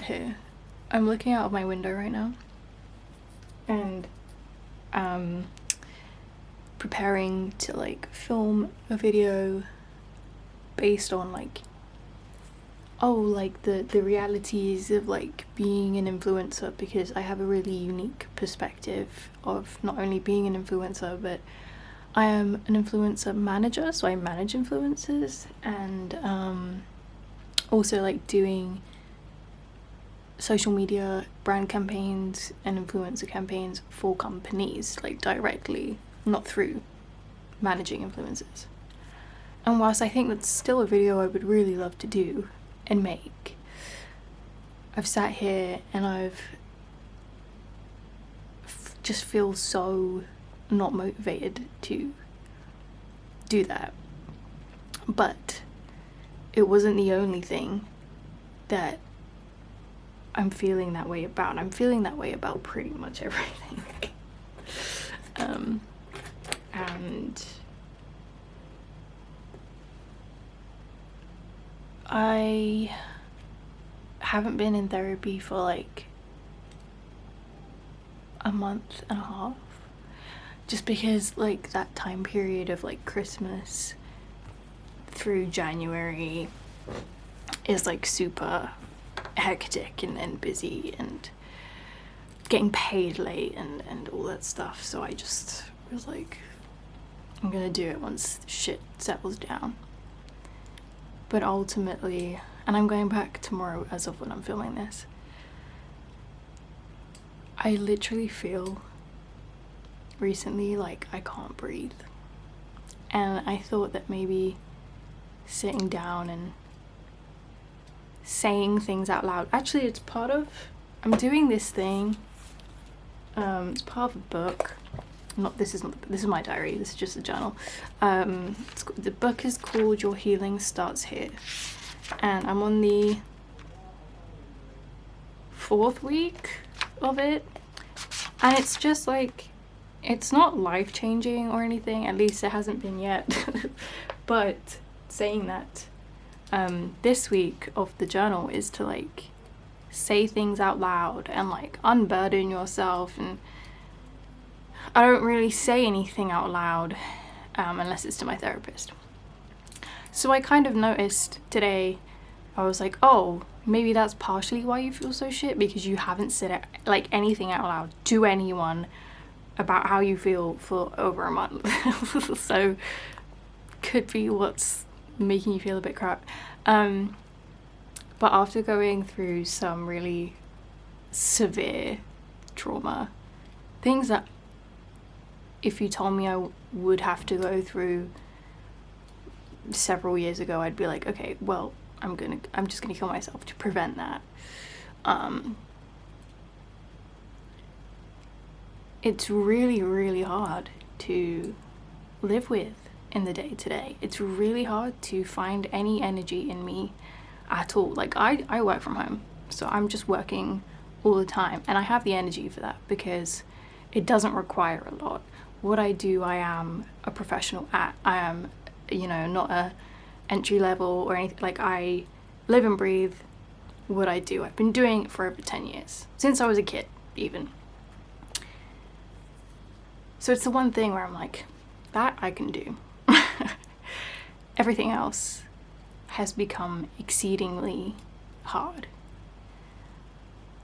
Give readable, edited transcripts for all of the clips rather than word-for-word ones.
here. I'm looking out of my window right now and preparing to like film a video based on like the realities of like being an influencer, because I have a really unique perspective of not only being an influencer, but I am an influencer manager, so I manage influencers, and also like doing social media brand campaigns and influencer campaigns for companies, like directly, not through managing influencers. And whilst I think that's still a video I would really love to do and make, I've sat here and I've just feel so not motivated to do that. But it wasn't the only thing that I'm feeling that way about. I'm feeling that way about pretty much everything. And I haven't been in therapy for like a month and a half, just because like that time period of like Christmas through January is like super hectic and busy and getting paid late and all that stuff. So I just was like, I'm gonna do it once shit settles down. But ultimately, and I'm going back tomorrow as of when I'm filming this, I literally feel recently like I can't breathe. And I thought that maybe sitting down and saying things out loud, actually it's part of, I'm doing this thing, it's part of a book. This is my diary, this is just a journal. The book is called Your Healing Starts Here, and I'm on the 4th week of it, and it's just like, it's not life-changing or anything, at least it hasn't been yet. But saying that, this week of the journal is to like say things out loud and like unburden yourself. And I don't really say anything out loud unless it's to my therapist. So I kind of noticed today, I was like, oh, maybe that's partially why you feel so shit, because you haven't said like anything out loud to anyone about how you feel for over a month. So could be what's making you feel a bit crap. But after going through some really severe trauma, things that if you told me I would have to go through several years ago, I'd be like, okay, well, I'm just gonna kill myself to prevent that. It's really, really hard to live with in the day-to-day. It's really hard to find any energy in me at all. Like I work from home, so I'm just working all the time, and I have the energy for that because it doesn't require a lot. What I do, I am a professional at. I am, not a entry level or anything. Like, I live and breathe what I do. I've been doing it for over 10 years, since I was a kid even. So it's the one thing where I'm like, that I can do. Everything else has become exceedingly hard.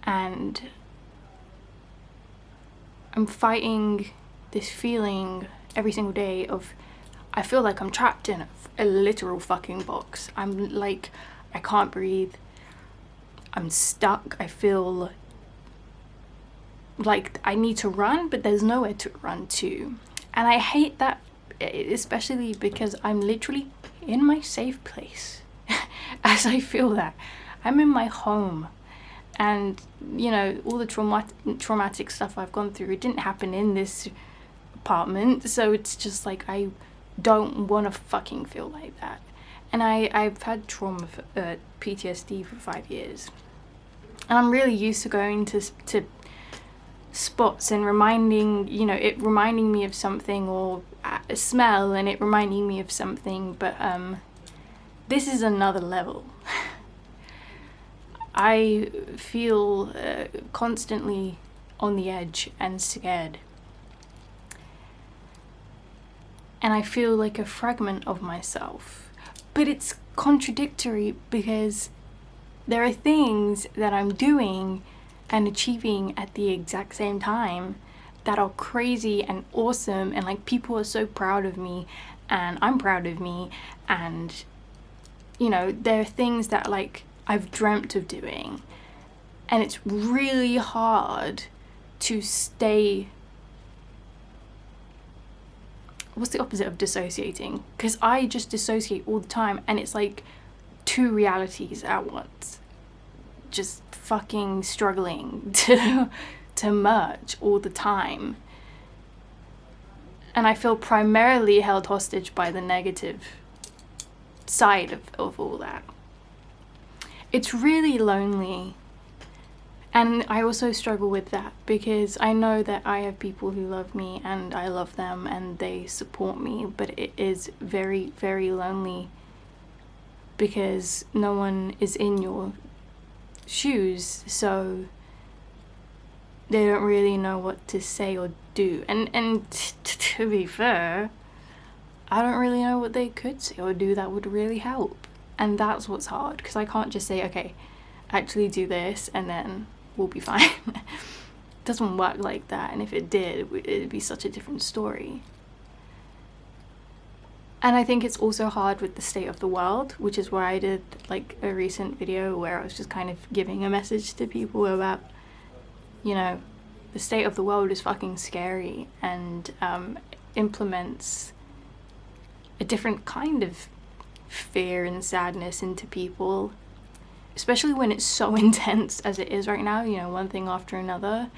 And I'm fighting this feeling every single day of, I feel like I'm trapped in a literal fucking box. I'm like, I can't breathe. I'm stuck. I feel like I need to run, but there's nowhere to run to. And I hate that, especially because I'm literally in my safe place. As I feel that. I'm in my home. And, all the traumatic stuff I've gone through, it didn't happen in this apartment. So it's just like, I don't want to fucking feel like that. And I've had trauma, PTSD for 5 years. And I'm really used to going to spots and reminding me of something, or a smell and it reminding me of something. But this is another level. I feel constantly on the edge and scared. And I feel like a fragment of myself. But it's contradictory because there are things that I'm doing and achieving at the exact same time that are crazy and awesome, and like people are so proud of me and I'm proud of me, and you know, there are things that like I've dreamt of doing, and it's really hard to stay. What's the opposite of dissociating? Because I just dissociate all the time, and it's like two realities at once, just fucking struggling to merge all the time. And I feel primarily held hostage by the negative side of all that. It's really lonely. And I also struggle with that because I know that I have people who love me and I love them and they support me, but it is very, very lonely because no one is in your shoes, so they don't really know what to say or do. And to be fair, I don't really know what they could say or do that would really help. And that's what's hard, because I can't just say, okay, actually do this and then we'll be fine. It doesn't work like that, and if it did, it'd be such a different story. And I think it's also hard with the state of the world, which is why I did like a recent video where I was just kind of giving a message to people about, you know, the state of the world is fucking scary, and implements a different kind of fear and sadness into people, especially when it's so intense as it is right now, you know, one thing after another.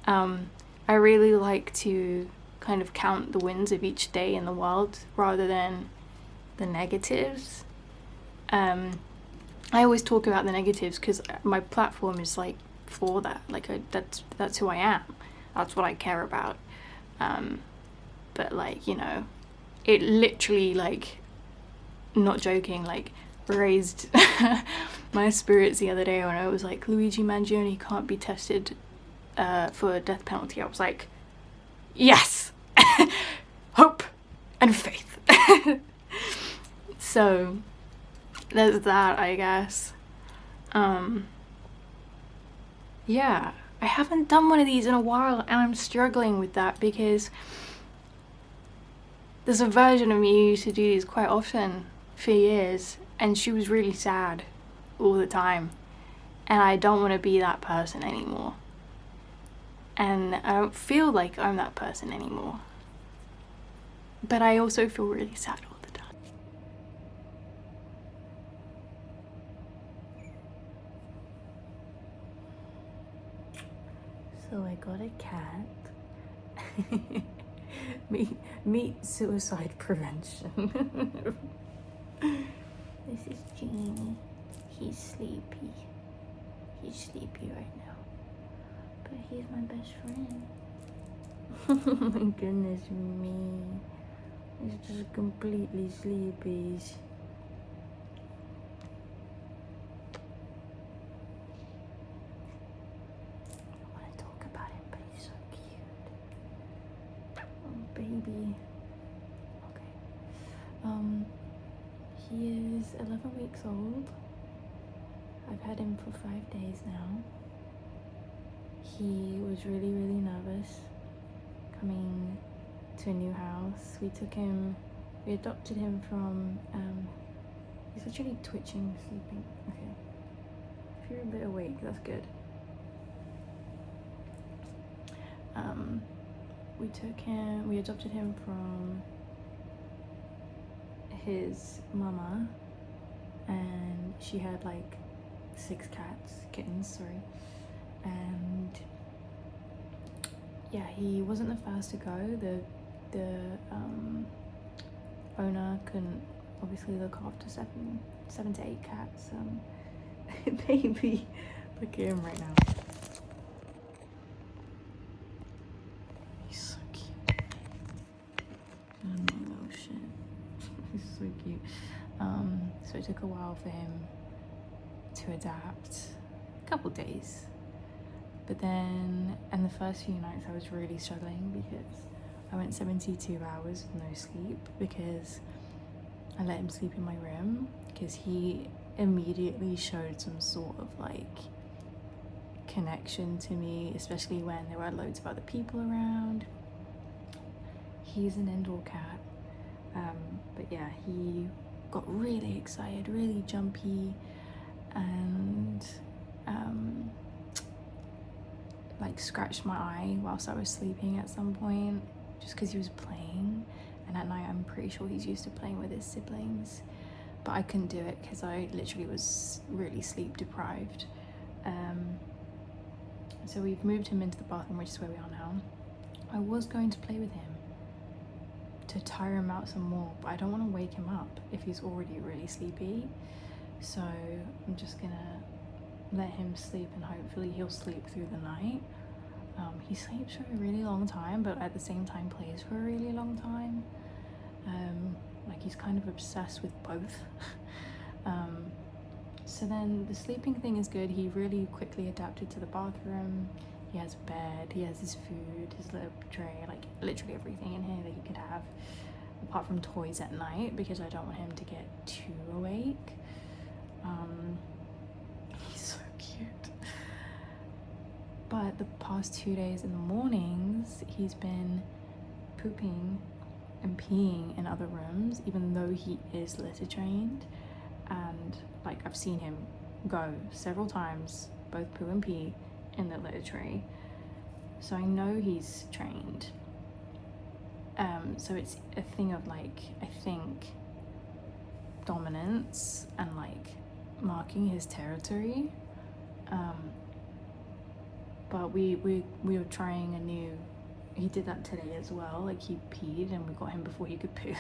I really like to kind of count the wins of each day in the world rather than the negatives. I always talk about the negatives because my platform is like for that, like that's who I am, that's what I care about. But like, you know, it literally, like, not joking, like raised my spirits the other day when I was like, Luigi Mangione can't be tested for death penalty. I was like, yes. Hope and faith. So there's that, I guess. Yeah, I haven't done one of these in a while, and I'm struggling with that because there's a version of me who used to do these quite often for years, and she was really sad all the time, and I don't want to be that person anymore, and I don't feel like I'm that person anymore, but I also feel really sad all the time. So I got a cat. meet suicide prevention. This is Genie. He's sleepy. He's sleepy right now, but he's my best friend. Oh my goodness me. He's just completely sleepy. I want to talk about him, but he's so cute. Oh, baby. Okay. He is 11 weeks old. I've had him for 5 days now. He was really, really nervous coming to a new house. We adopted him from, he's actually twitching, sleeping. Okay. If you're a bit awake, that's good. We adopted him from his mama, and she had like 6 kittens, and yeah, he wasn't the first to go. The owner couldn't obviously look after 7 to 8 cats. Baby, look at him right now. He's so cute. Oh my little shit. He's so cute. So it took a while for him to adapt. couple days. But then, and the first few nights I was really struggling because I went 72 hours with no sleep because I let him sleep in my room, because he immediately showed some sort of like connection to me, especially when there were loads of other people around. He's an indoor cat, but yeah, he got really excited, really jumpy, and like scratched my eye whilst I was sleeping at some point, just because he was playing. And at night I'm pretty sure he's used to playing with his siblings, but I couldn't do it because I literally was really sleep deprived. So we've moved him into the bathroom, which is where we are now. I was going to play with him to tire him out some more, but I don't want to wake him up if he's already really sleepy. So I'm just gonna let him sleep, and hopefully he'll sleep through the night. He sleeps for a really long time, but at the same time plays for a really long time. Like he's kind of obsessed with both. So then the sleeping thing is good. He really quickly adapted to the bathroom. He has a bed, he has his food, his little tray, like literally everything in here that he could have, apart from toys at night, because I don't want him to get too awake. He's so cute. But the past 2 days in the mornings, he's been pooping and peeing in other rooms, even though he is litter trained. And like I've seen him go several times, both poo and pee, in the litter tray. So I know he's trained. So it's a thing of like, I think, dominance and like marking his territory. But we were trying a new, he did that today as well, like he peed and we got him before he could poo.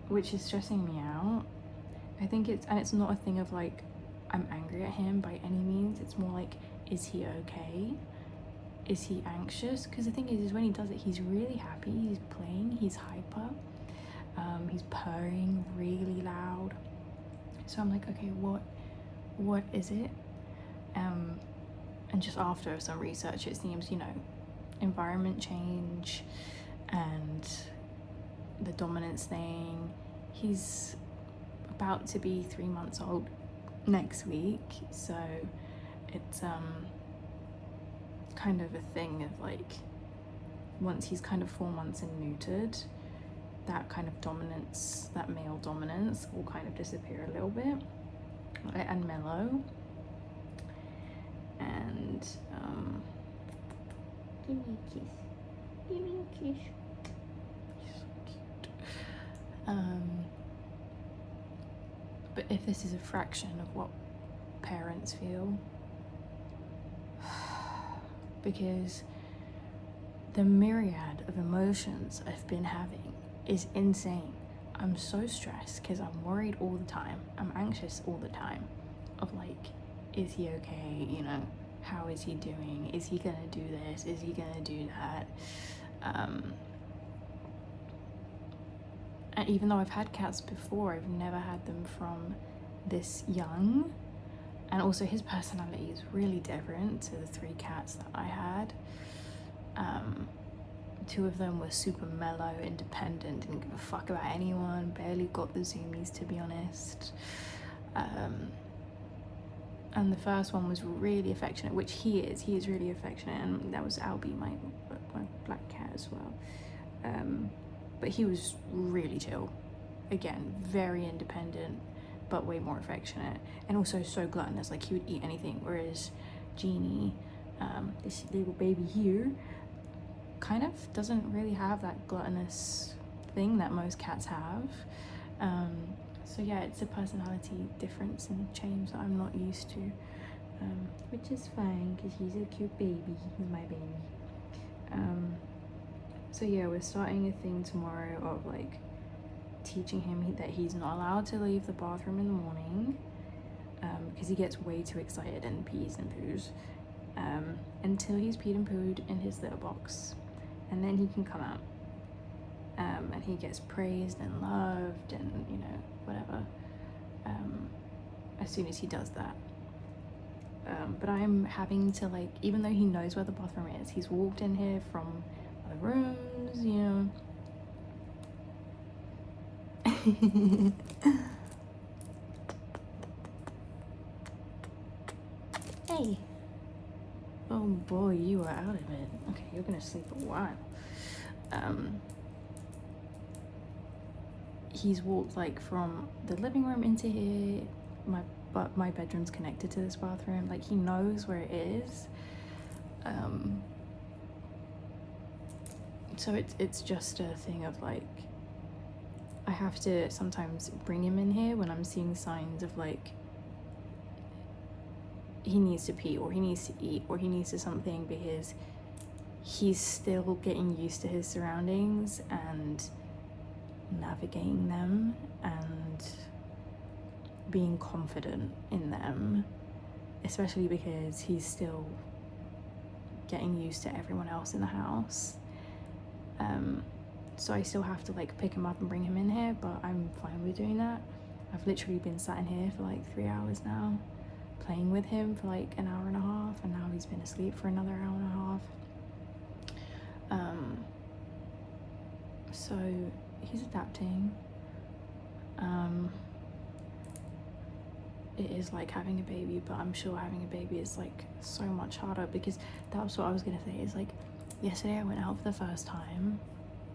Which is stressing me out. I think it's not a thing of like I'm angry at him by any means. It's more like, is he okay? Is he anxious? Because the thing is when he does it, he's really happy, he's playing, he's hyper, he's purring really loud. So I'm like, okay, what is it? And just after some research, it seems, you know, environment change and the dominance thing. He's about to be 3 months old next week, so it's kind of a thing of like, once he's kind of 4 months and neutered, that kind of dominance, that male dominance, will kind of disappear a little bit and mellow. And give me a kiss, give me a kiss. He's so cute. But if this is a fraction of what parents feel, because the myriad of emotions I've been having is insane. I'm so stressed because I'm worried all the time. I'm anxious all the time of like, is he okay? You know, how is he doing? Is he gonna do this? Is he gonna do that? And even though I've had cats before, I've never had them from this young. And also his personality is really different to the 3 cats that I had. 2 of them were super mellow, independent, didn't give a fuck about anyone, barely got the zoomies, to be honest. And the first one was really affectionate, which he is really affectionate, and that was Albie, my black cat as well. But he was really chill. Again, very independent, but way more affectionate, and also so gluttonous, like he would eat anything, whereas Genie, this little baby here, kind of doesn't really have that gluttonous thing that most cats have. So yeah, it's a personality difference and change that I'm not used to, which is fine because he's a cute baby. He's my baby. So yeah, we're starting a thing tomorrow of like teaching him that he's not allowed to leave the bathroom in the morning, because he gets way too excited and pees and poos, until he's peed and pooed in his litter box, and then he can come out, and he gets praised and loved and, you know, whatever. as soon as he does that. But I'm having to, like, even though he knows where the bathroom is, he's walked in here from other rooms, you know. Hey. Oh boy, you are out of it. Okay, you're gonna sleep a while. He's walked like from the living room into here. My bedroom's connected to this bathroom. Like, he knows where it is. So it's just a thing of like, I have to sometimes bring him in here when I'm seeing signs of like he needs to pee or he needs to eat or he needs to something, because he's still getting used to his surroundings and navigating them and being confident in them, especially because he's still getting used to everyone else in the house. So I still have to like pick him up and bring him in here, but I'm fine with doing that. I've literally been sat in here for like 3 hours now, playing with him for like an hour and a half, and now he's been asleep for another hour and a half. So he's adapting. It is like having a baby, but I'm sure having a baby is like so much harder, because that was what I was gonna say, is like yesterday I went out for the first time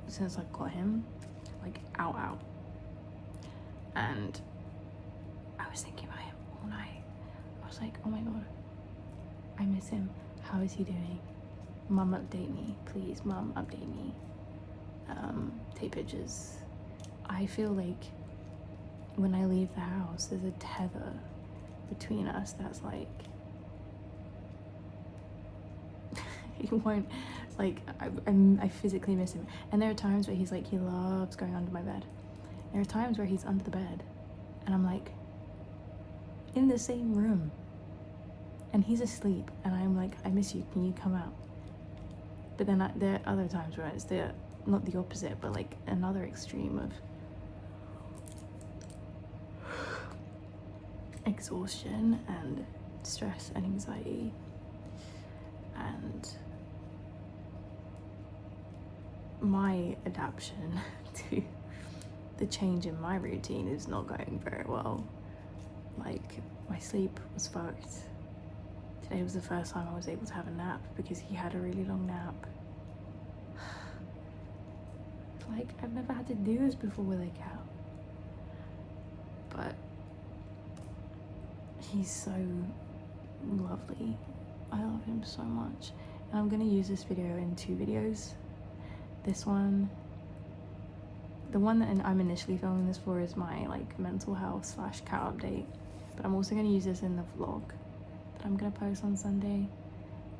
since I've got him, like out, and I was thinking about him all night. I was like, oh my god, I miss him. How is he doing? Mum, update me, please. Mum, update me. Take pictures. I feel like when I leave the house, there's a tether between us that's like he won't, like, I physically miss him. And there are times where he's like, he loves going under my bed. There are times where he's under the bed and I'm like in the same room and he's asleep and I'm like, I miss you, can you come out? But then there are other times where it's not the opposite, but like another extreme of exhaustion and stress and anxiety, and my adaptation to the change in my routine is not going very well. Like, my sleep was fucked. Today was the first time I was able to have a nap because he had a really long nap. Like, I've never had to do this before with a cat. But he's so lovely. I love him so much. And I'm gonna use this video in 2 videos. This one, the one that I'm initially filming this for, is my like mental health / cat update. But I'm also gonna use this in the vlog that I'm gonna post on Sunday,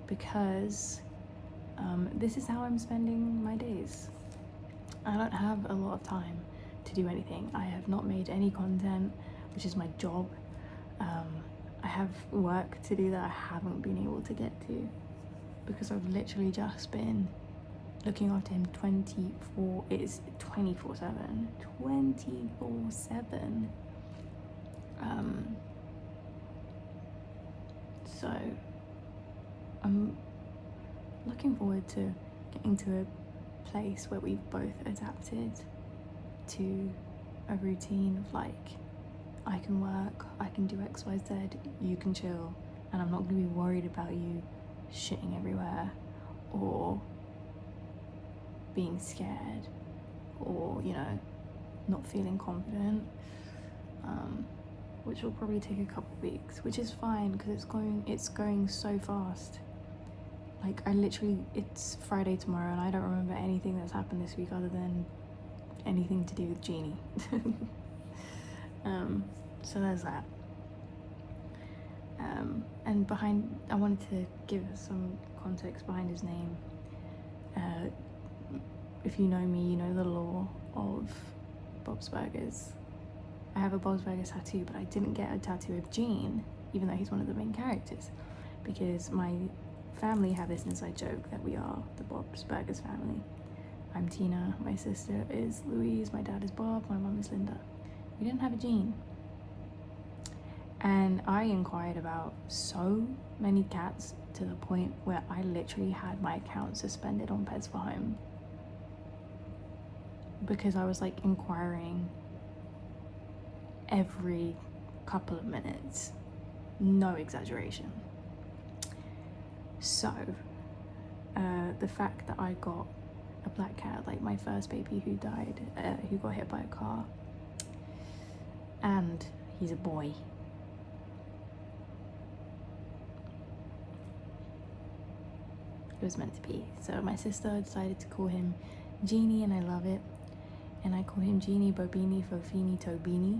because this is how I'm spending my days. I don't have a lot of time to do anything. I have not made any content, which is my job. I have work to do that I haven't been able to get to because I've literally just been looking after him 24/7. 24/7. So I'm looking forward to getting to a place where we've both adapted to a routine of like, I can work, I can do XYZ, you can chill, and I'm not gonna be worried about you shitting everywhere or being scared or, you know, not feeling confident, which will probably take a couple weeks, which is fine because it's going so fast. Like, it's Friday tomorrow and I don't remember anything that's happened this week other than anything to do with Genie. So there's that. And I wanted to give some context behind his name. If you know me, you know the lore of Bob's Burgers. I have a Bob's Burgers tattoo, but I didn't get a tattoo of Gene, even though he's one of the main characters, because my family have this inside joke that we are the Bob's Burgers family. I'm Tina, my sister is Louise, my dad is Bob, my mum is Linda. We didn't have a Gene. And I inquired about so many cats to the point where I literally had my account suspended on Pets for Home, because I was like inquiring every couple of minutes, no exaggeration. So the fact that I got a black cat, like my first baby who died, who got hit by a car, and he's a boy. It was meant to be. So my sister decided to call him Genie, and I love it. And I call him Genie, Bobini, Fofini, Tobini.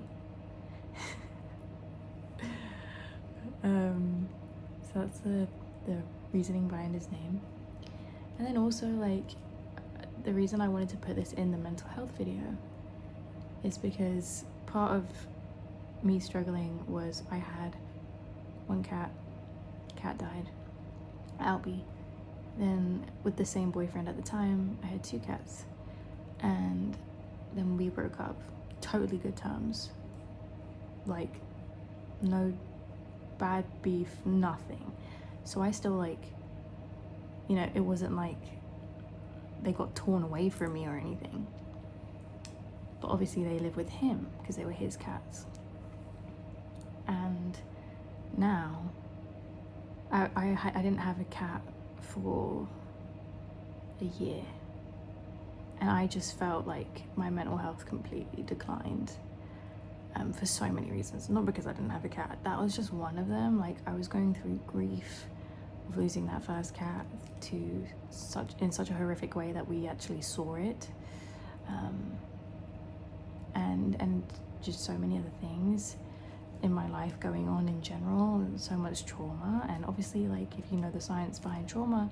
So that's the reasoning behind his name. And then also, like, the reason I wanted to put this in the mental health video is because part of me struggling was I had one cat died, Albie. Then with the same boyfriend at the time, I had 2 cats, and then we broke up. Totally good terms, like no bad beef, nothing. So I still, like, you know, it wasn't like they got torn away from me or anything, but obviously they live with him because they were his cats. And now I didn't have a cat for a year, and I just felt like my mental health completely declined, for so many reasons. Not because I didn't have a cat, that was just one of them. Like, I was going through grief of losing that first cat in such a horrific way that we actually saw it, and just so many other things in my life going on in general, and so much trauma. And obviously, like, if you know the science behind trauma,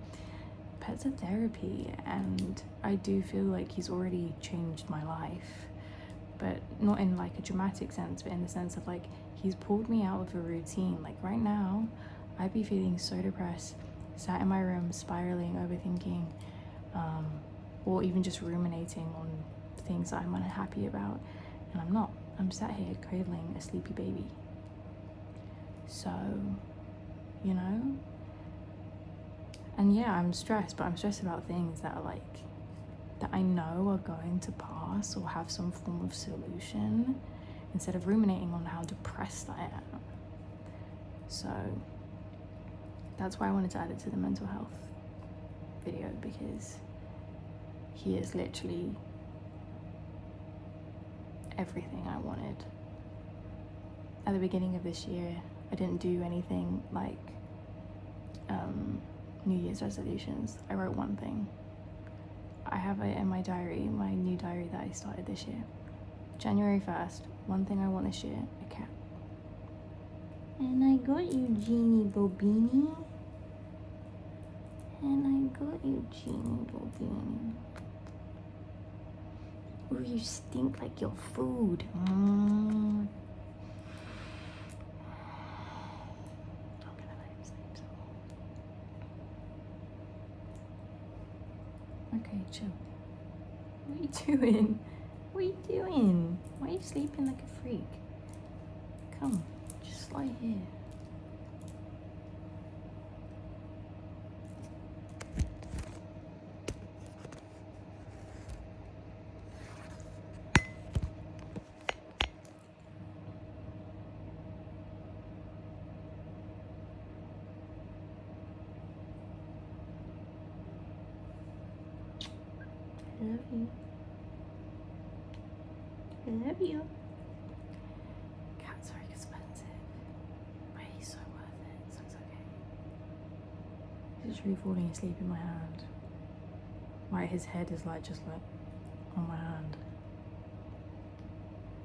pets are therapy, and I do feel like he's already changed my life, but not in like a dramatic sense, but in the sense of like he's pulled me out of a routine. Like right now I'd be feeling so depressed, sat in my room spiraling, overthinking, or even just ruminating on things that I'm unhappy about, and I'm not. I'm sat here cradling a sleepy baby. So, you know, and yeah, I'm stressed, but I'm stressed about things that are like, that I know are going to pass or have some form of solution, instead of ruminating on how depressed I am. So that's why I wanted to add it to the mental health video, because he is literally everything I wanted. At the beginning of this year, I didn't do anything like New Year's resolutions. I wrote one thing. I have it in my diary, my new diary that I started this year. January 1st, one thing I want this year, a cat. And I got you, Genie Bobini. And I got you, Genie Bobini. Ooh, you stink like your food. Okay, chill. What are you doing? What are you doing? Why are you sleeping like a freak? Come, just lie here. I love you. I love you. Cats are expensive, but he's so worth it, so it's okay. He's literally falling asleep in my hand. Like, his head is like just like on my hand.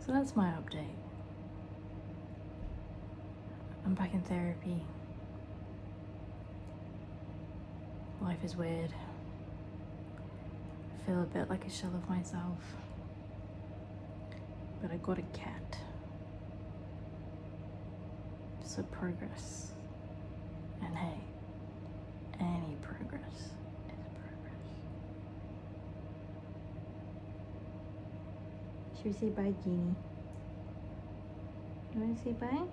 So that's my update. I'm back in therapy. Life is weird. I feel a bit like a shell of myself. But I got a cat. So progress. And hey, any progress is progress. Should we say bye, Genie? You wanna say bye?